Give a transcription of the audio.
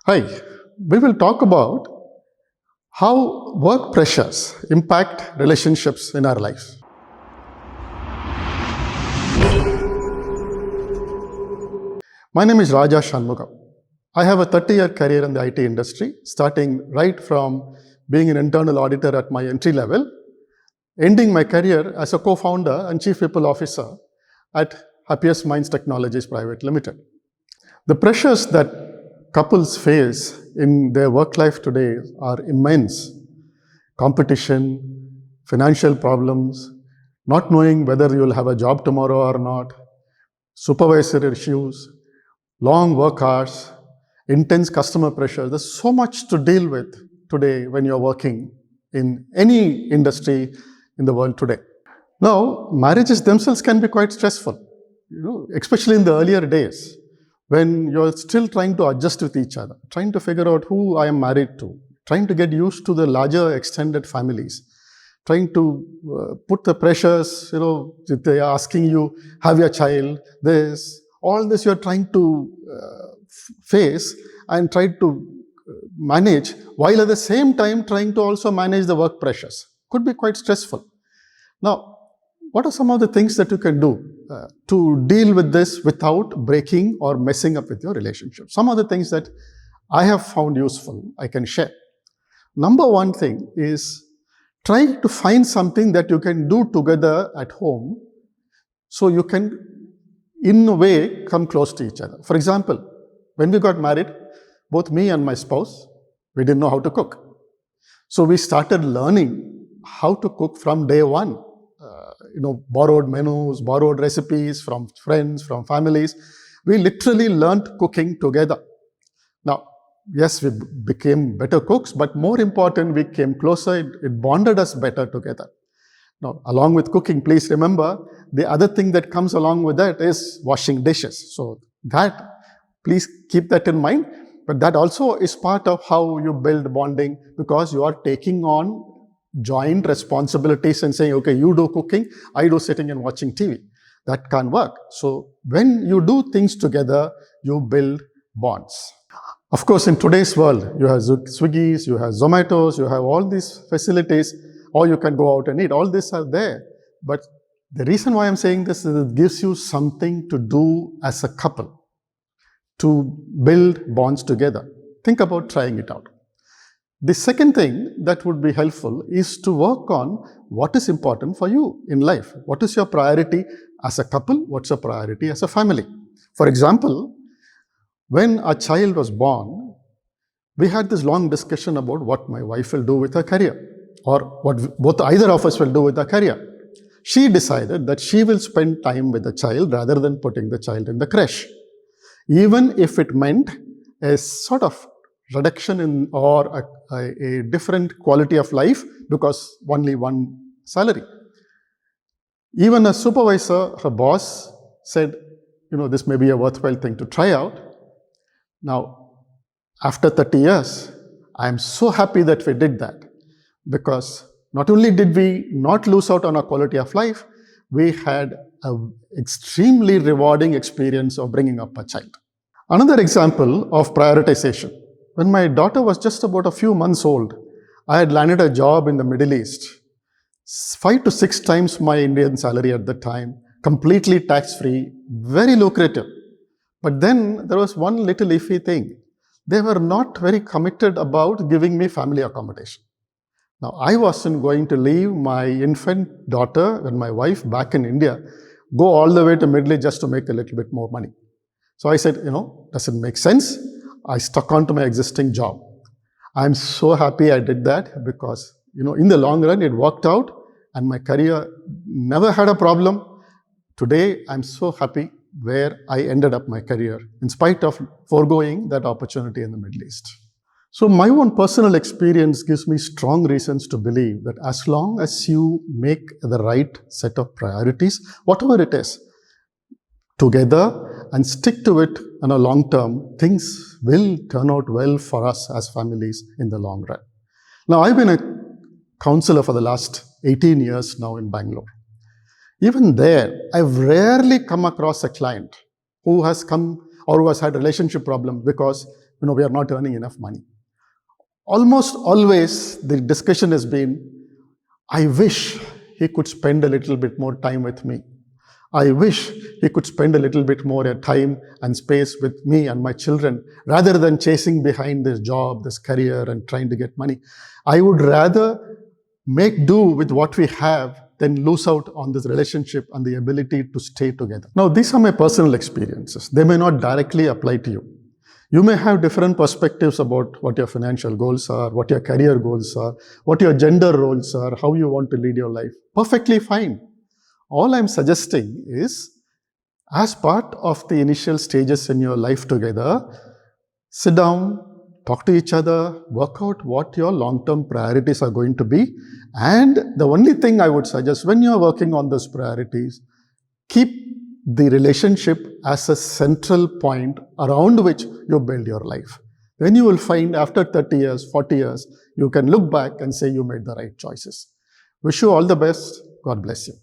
Hi, we will talk about how work pressures impact relationships in our lives. My name is Raja Shanmugam. I have a 30-year career in the IT industry, starting right from being an internal auditor at my entry level, ending my career as a co-founder and chief people officer at Happiest Minds Technologies Private Limited. The pressures that couples face in their work life today are immense. Competition, financial problems, not knowing whether you will have a job tomorrow or not, supervisory issues, long work hours, intense customer pressure. There's so much to deal with today when you're working in any industry in the world today. Now, marriages themselves can be quite stressful, especially in the earlier days when you're still trying to adjust with each other, trying to figure out who I am married to, trying to get used to the larger extended families, trying to put the pressures, they are asking you, have your child, all this you're trying to face and try to manage, while at the same time trying to also manage the work pressures. Could be quite stressful. Now, what are some of the things that you can do to deal with this without breaking or messing up with your relationship? Some of the things that I have found useful, I can share. Number one thing is try to find something that you can do together at home so you can, in a way, come close to each other. For example, when we got married, both me and my spouse, we didn't know how to cook. So we started learning how to cook from day one. Borrowed menus, borrowed recipes from friends, from families. We literally learned cooking together. Now, yes, we became better cooks, but more important, we came closer. It bonded us better together. Now, along with cooking, please remember, the other thing that comes along with that is washing dishes. So please keep that in mind. But that also is part of how you build bonding, because you are taking on joint responsibilities and saying, okay, you do cooking, I do sitting and watching TV. That can't work. So when you do things together, you build bonds. Of course, in today's world, you have Swiggies, you have Zomatos, you have all these facilities, or you can go out and eat. All these are there. But the reason why I'm saying this is it gives you something to do as a couple to build bonds together. Think about trying it out. The second thing that would be helpful is to work on what is important for you in life. What is your priority as a couple? What's your priority as a family? For example, when our child was born, we had this long discussion about what my wife will do with her career, or what either of us will do with her career. She decided that she will spend time with the child rather than putting the child in the creche, even if it meant a sort of reduction in or a different quality of life because only one salary. Even a supervisor, her boss, said, this may be a worthwhile thing to try out. Now, after 30 years, I am so happy that we did that, because not only did we not lose out on our quality of life, we had an extremely rewarding experience of bringing up a child. Another example of prioritization. When my daughter was just about a few months old, I had landed a job in the Middle East, 5 to 6 times my Indian salary at the time, completely tax-free, very lucrative. But then there was one little iffy thing. They were not very committed about giving me family accommodation. Now, I wasn't going to leave my infant daughter and my wife back in India, go all the way to Middle East just to make a little bit more money. So I said, doesn't make sense. I stuck on to my existing job. I'm so happy I did that because, in the long run, it worked out and my career never had a problem. Today, I'm so happy where I ended up my career in spite of foregoing that opportunity in the Middle East. So my own personal experience gives me strong reasons to believe that as long as you make the right set of priorities, whatever it is, together and stick to it in a long term, things will turn out well for us as families in the long run. Now, I've been a counselor for the last 18 years now in Bangalore. Even there, I've rarely come across a client who has come or who has had relationship problems because we are not earning enough money. Almost always the discussion has been, I wish he could spend a little bit more time with me. I wish he could spend a little bit more time and space with me and my children rather than chasing behind this job, this career, and trying to get money. I would rather make do with what we have than lose out on this relationship and the ability to stay together. Now, these are my personal experiences. They may not directly apply to you. You may have different perspectives about what your financial goals are, what your career goals are, what your gender roles are, how you want to lead your life. Perfectly fine. All I'm suggesting is, as part of the initial stages in your life together, sit down, talk to each other, work out what your long-term priorities are going to be. And the only thing I would suggest when you're working on those priorities, keep the relationship as a central point around which you build your life. Then you will find after 30 years, 40 years, you can look back and say you made the right choices. Wish you all the best. God bless you.